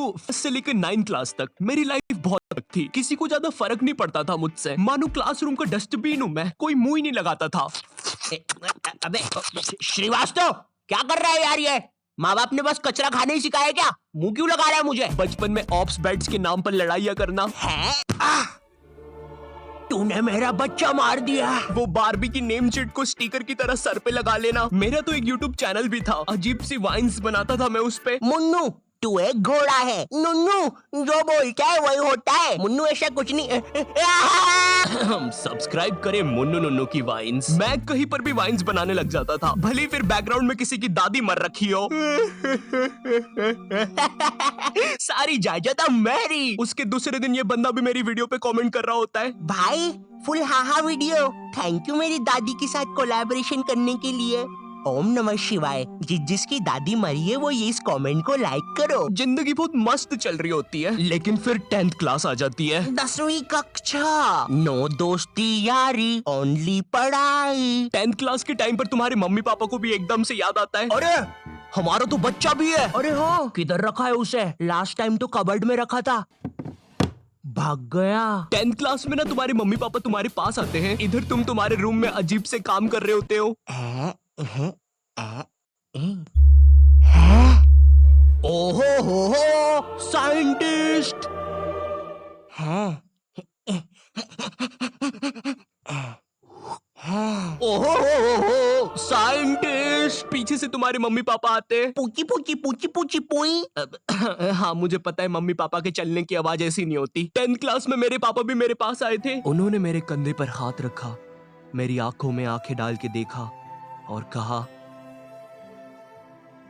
First से लेकर 9 class तक मेरी लाइफ बहुत अलग थी। किसी को ज्यादा फर्क नहीं पड़ता था मुझसे। मानो क्लासरूम का डस्टबिन हूँ मैं, कोई मुंह ही नहीं लगाता था। अबे श्रीवास्तव, क्या कर रहा है यार ये? माँ बाप ने बस कचरा खाने ही सिखाया क्या? मुंह क्यों लगा रहा है मुझे? बचपन में ऑप्स बेड्स के नाम पर लड़ाइयाँ करना। है? तूने मेरा बच्चा मार दिया। वो बारबी की नेम शीट को स्टिकर की तरह सर पे लगा लेना। मेरा तो एक यूट्यूब चैनल भी था, अजीब सी वाइन्स बनाता था मैं उस पे। मुन्नू, तू एक घोड़ा है। नुन्नू जो बोलता है वही होता है। मुन्नू ऐसा कुछ नहीं। सब्सक्राइब करें मुन्नू नुन्नू की वाइन्स। मैं कहीं पर भी वाइन्स बनाने लग जाता था, भले फिर बैकग्राउंड में किसी की दादी मर रखी हो। सारी जायदाद मेरी। उसके दूसरे दिन ये बंदा भी मेरी वीडियो पे कमेंट कर रहा होता है, भाई full haha video, thank you मेरी दादी के साथ कोलैबोरेशन करने के लिए। ओम नमः शिवाय। जिसकी दादी मरी है वो ये इस कमेंट को लाइक करो। जिंदगी बहुत मस्त चल रही होती है, लेकिन फिर 10th क्लास आ जाती है। 10वीं कक्षा, नो दोस्ती यारी, ओनली पढ़ाई। 10th क्लास के टाइम पर तुम्हारे मम्मी पापा को भी एकदम से याद आता है, अरे हमारा तो बच्चा भी है। अरे हाँ, किधर रखा है उसे? लास्ट टाइम तो कबर्ड में रखा था, भाग गया। 10th क्लास में ना तुम्हारे मम्मी पापा तुम्हारे पास आते हैं, इधर तुम तुम्हारे रूम में अजीब से काम कर रहे होते हो। ओहो हो साइंटिस्ट है। ओहो हो साइंटिस्ट। पीछे से तुम्हारे मम्मी पापा आते हैं। पूची पूची पूची पूची पुई। हाँ मुझे पता है मम्मी पापा के चलने की आवाज ऐसी नहीं होती। 10th क्लास में मेरे पापा भी मेरे पास आए थे। उन्होंने मेरे कंधे पर हाथ रखा, मेरी आंखों में आंखें डाल के देखा और कहा,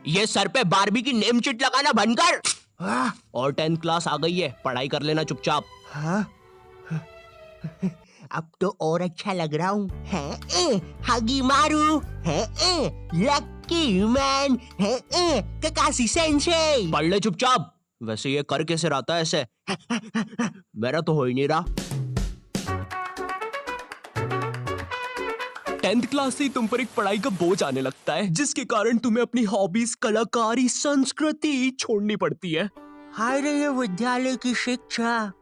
ये सर पे बारबी की नेम शीट लगाना बंद कर। और 10th क्लास आ गई है, पढ़ाई कर लेना चुपचाप। हाँ? अब तो और अच्छा लग रहा हूँ। हगी मारू है, लकी मैन है, ककाशी सेंसेई। पढ़ ले चुपचाप। वैसे ये कर कैसे रहा था ऐसे? मेरा तो हो ही नहीं रहा। 10th क्लास से ही तुम पर एक पढ़ाई का बोझ आने लगता है, जिसके कारण तुम्हें अपनी हॉबीज, कलाकारी, संस्कृति छोड़नी पड़ती है। हाय रे, ये विद्यालय की शिक्षा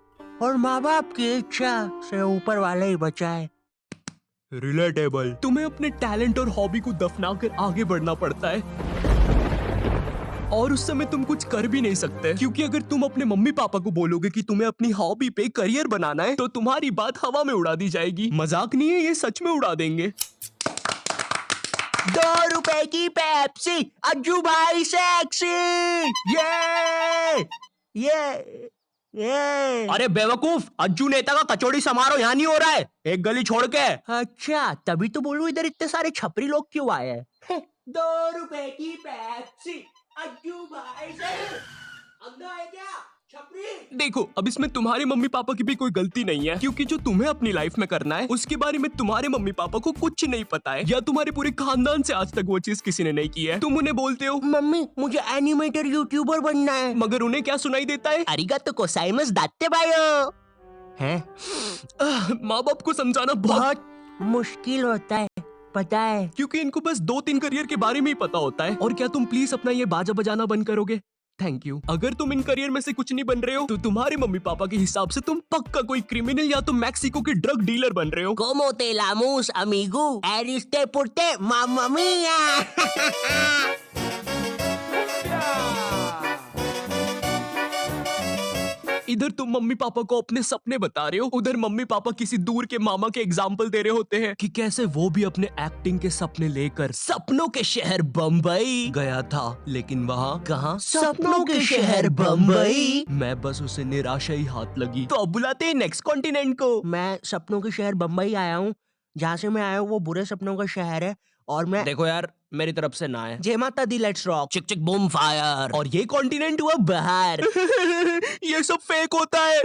और माँ बाप की इच्छा से ऊपर वाला ही बचाए। रिलेटेबल। तुम्हें अपने टैलेंट और हॉबी को दफनाकर आगे बढ़ना पड़ता है, और उस समय तुम कुछ कर भी नहीं सकते, क्योंकि अगर तुम अपने मम्मी पापा को बोलोगे कि तुम्हें अपनी हॉबी पे करियर बनाना है, तो तुम्हारी बात हवा में उड़ा दी जाएगी। मजाक नहीं है, ये सच में उड़ा देंगे। 2 रुपए की पेप्सी, अज्जू भाई सेक्सी। ये अरे बेवकूफ, अज्जू नेता का कचौड़ी समारोह यहाँ नहीं हो रहा है, एक गली छोड़ के। अच्छा, तभी तो बोलूं इधर इतने सारे छपरी लोग क्यों आए हैं। 2 रुपए की पेप्सी, अज्जू भाई से अंधा है क्या छपरी? देखो, अब इसमें तुम्हारे मम्मी पापा की भी कोई गलती नहीं है, क्योंकि जो तुम्हें अपनी लाइफ में करना है उसके बारे में तुम्हारे मम्मी पापा को कुछ नहीं पता है, या तुम्हारे पूरे खानदान से आज तक वो चीज किसी ने नहीं की है। तुम उन्हें बोलते हो, मम्मी मुझे एनिमेटर यूट्यूबर बनना है, मगर उन्हें क्या सुनाई देता है? अरिगातो गोजाइमासु दात्ते बायो। हैं? माँ बाप को समझाना बहुत मुश्किल होता है, पता है, क्योंकि इनको बस 2-3 करियर के बारे में ही पता होता है। और क्या तुम प्लीज अपना ये बाजा बजाना बंद करोगे? Thank you. अगर तुम इन करियर में से कुछ नहीं बन रहे हो, तो तुम्हारे मम्मी पापा के हिसाब से तुम पक्का कोई क्रिमिनल या तो मैक्सिको के ड्रग डीलर बन रहे हो। Como te llamamos, amigo? Eriste porte, mamma mia. इधर तुम मम्मी पापा को अपने सपने बता रहे हो, उधर मम्मी पापा किसी दूर के मामा के एग्जाम्पल दे रहे होते हैं कि कैसे वो भी अपने एक्टिंग के सपने लेकर सपनों के शहर बम्बई गया था, लेकिन वहाँ कहाँ? सपनों के शहर बम्बई। मैं बस उसे निराशा ही हाथ लगी। तो अब बुलाते हैं नेक्स्ट कॉन्टिनेंट को। मैं सपनों के शहर बम्बई आया हूँ। जहाँ से मैं आया हूँ वो बुरे सपनों का शहर है, और मैं देखो यार, मेरी तरफ से ना है। जय माता दी, लेट्स रॉक। चिक चिक बूम फायर। और ये कॉन्टिनेंट हुआ बाहर। ये सब फेक होता है।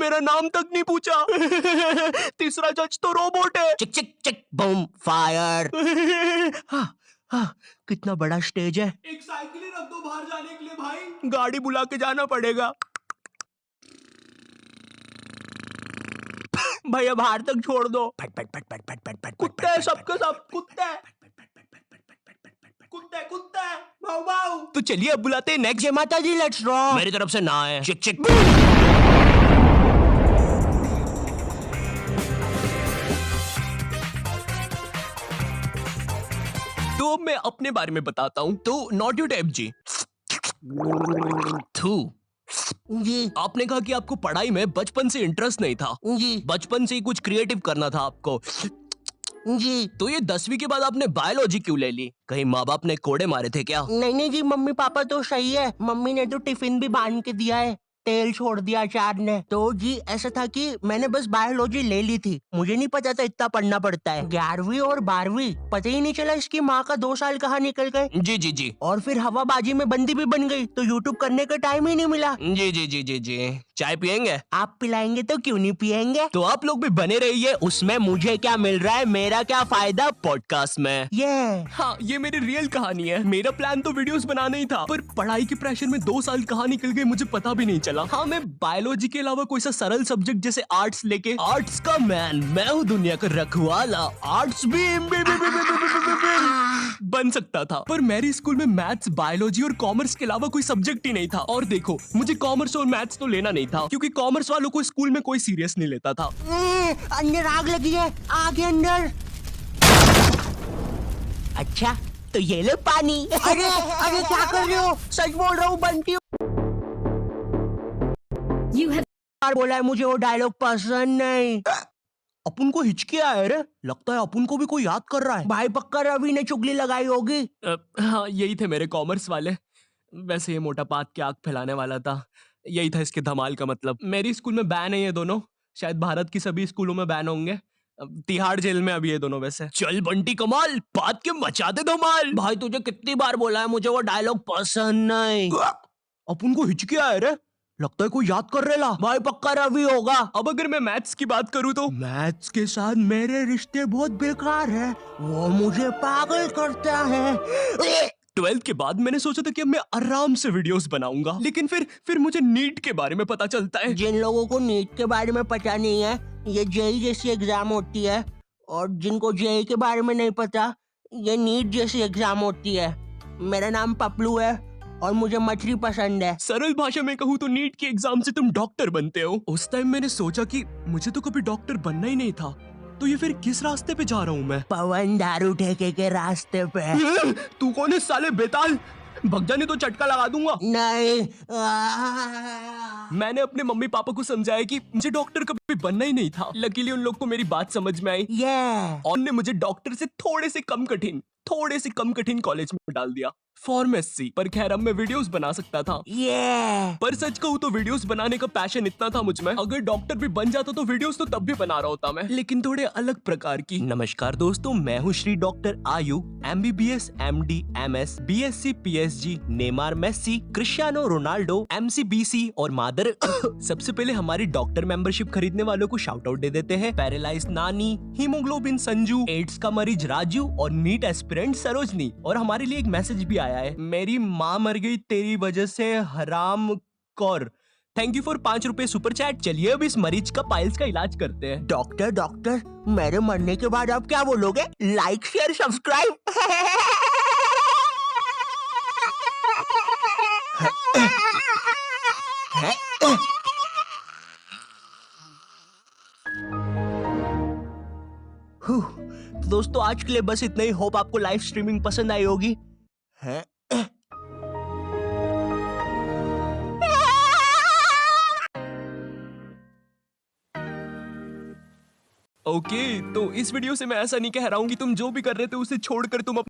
मेरा नाम तक नहीं पूछा। तीसरा जज तो रोबोट है। चिक चिक चिक बूम फायर। कितना बड़ा स्टेज है। एक साइकिल ही रख दो बाहर जाने के लिए भाई। गाड़ी बुला के जाना पड़ेगा। भैया बाहर तक छोड़ दो। फट फट फट फट फट फट फट। कुत्ते सबके सब कुत्ते। कुत्ते कुत्ते भाऊ भाऊ। तो चलिए अब बुलाते हैं नेक्स्ट। जय माता दी, लेट्स रॉक। मेरी तरफ से ना है। चिक चिक। तो अब मैं अपने बारे में बताता हूँ। तो नॉट यू टाइप जी। थू। जी आपने कहा कि आपको पढ़ाई में बचपन से इंटरेस्ट नहीं था, जी बचपन से ही कुछ क्रिएटिव करना था आपको। जी। तो ये 10वीं के बाद आपने बायोलॉजी क्यों ले ली? कहीं माँ बाप ने कोड़े मारे थे क्या? नहीं नहीं जी, मम्मी पापा तो सही है। मम्मी ने तो टिफिन भी बांध के दिया है, तेल छोड़ दिया अचार ने। तो जी ऐसा था कि मैंने बस बायोलॉजी ले ली थी, मुझे नहीं पता था इतना पढ़ना पड़ता है। 11वीं और 12वीं पता ही नहीं चला इसकी माँ का 2 साल कहाँ निकल गए। जी जी जी और फिर हवाबाजी में बंदी भी बन गई, तो यूट्यूब करने का टाइम ही नहीं मिला। जी जी जी जी जी। चाय पियेंगे? आप पिलाएंगे तो क्यों नहीं पियेंगे। तो आप लोग भी बने रहिए। उसमें मुझे क्या मिल रहा है, मेरा क्या फायदा पॉडकास्ट में। ये हाँ, ये मेरी रियल कहानी है। मेरा प्लान तो वीडियोस बनाना ही था, पर पढ़ाई के प्रेशर में 2 साल कहाँ निकल गए मुझे पता भी नहीं चला। हाँ, मैं बायोलॉजी के अलावा कोई सा सरल सब्जेक्ट जैसे आर्ट्स लेके, आर्ट्स का मैन मैं हूँ, दुनिया का रखवाला, आर्ट्स भी बन सकता था। पर मेरे स्कूल में मैथ्स, बायोलॉजी और कॉमर्स के अलावा कोई सब्जेक्ट ही नहीं था। और देखो, मुझे कॉमर्स और मैथ्स तो लेना नहीं था, क्योंकि कॉमर्स वालों को स्कूल में कोई सीरियस नहीं लेता था। अंदर आग लगी है, आगे अंदर। अच्छा तो ये लो पानी। अरे अरे क्या कर रहे हो, सच बोल रहा हूँ बंटी। बार बोला है मुझे वो डायलॉग पसंद नहीं। अपन को हिचकी आया रे, लगता है अपन को भी कोई याद कर रहा है। भाई पक्का रवि ने चुगली लगाई होगी। हाँ, यही थे मेरे कॉमर्स वाले। वैसे ये मोटा पात के आग फैलाने वाला था, यही था इसके धमाल का मतलब। मेरी स्कूल में बैन है ये दोनों, शायद भारत की सभी स्कूलों में बैन होंगे। तिहाड़ जेल में अभी ये दोनों। वैसे चल बंटी कमाल, बात के मचाते धमाल। भाई तुझे कितनी बार बोला है मुझे वो डायलॉग पसंद नहीं। अपन को हिचकी आया रे, लगता है कोई याद कर रहा। भाई पक्का रवि होगा। अब अगर मैं मैथ्स की बात करूं तो मैथ्स के साथ मेरे रिश्ते बहुत बेकार है, वो मुझे पागल करता है। 12th के बाद मैंने सोचा था कि अब मैं आराम से वीडियोस बनाऊंगा, लेकिन फिर मुझे नीट के बारे में पता चलता है। जिन लोगों को नीट के बारे में पता नहीं है, ये जेई जैसी एग्जाम होती है, और जिनको जेई के बारे में नहीं पता, ये नीट जैसी एग्जाम होती है। मेरा नाम पपलू है और मुझे मछली पसंद है। सरल भाषा में कहूँ तो नीट के एग्जाम से तुम डॉक्टर बनते हो। उस टाइम मैंने सोचा कि मुझे तो कभी डॉक्टर बनना ही नहीं था, तो ये फिर किस रास्ते पे जा रहा हूँ मैं? पवन दारू ठेके के रास्ते पे। तू कौन है साले बेताल, भग जाने तो चटका लगा दूंगा। नहीं। मैंने अपने मम्मी पापा को समझाया कि मुझे डॉक्टर कभी बनना ही नहीं था। लकीली उन लोग को मेरी बात समझ में आई और उन्होंने मुझे डॉक्टर से थोड़े से कम कठिन कॉलेज में डाल दिया, फार्मेसी। पर खैर अब मैं वीडियोस बना सकता था। पर सच कहूँ तो वीडियोस बनाने का पैशन इतना था मुझ में, अगर डॉक्टर भी बन जाता तो वीडियोस तो तब भी बना रहा होता मैं, लेकिन थोड़े अलग प्रकार की। नमस्कार दोस्तों, मैं हूँ Shri doctor Ayu, MBBS, MD, MS, BSc, PSG, Neymar, Messi, Cristiano Ronaldo, MC, BC और मादर। सबसे पहले हमारी डॉक्टर मेंबरशिप खरीदने वालों को शाउट आउट दे देते हैं। पैरालाइज नानी, हीमोग्लोबिन संजू, एड्स का मरीज राजू और नीट एस्पिरेंट सरोजनी। और हमारे लिए एक मैसेज भी आया है, मेरी माँ मर गई तेरी वजह से, हराम कौर। थैंक यू फॉर 5 रुपए सुपर चैट। चलिए अब इस मरीज का पाइल्स का इलाज करते हैं। डॉक्टर मेरे मरने के बाद आप क्या बोलोगे? Like share subscribe. दोस्तों आज के लिए बस इतना ही। होप आपको लाइव स्ट्रीमिंग पसंद आई होगी। ओके, तो इस वीडियो से मैं ऐसा नहीं कह रहा हूँ कि तुम जो भी कर रहे थे उसे छोड़कर तुम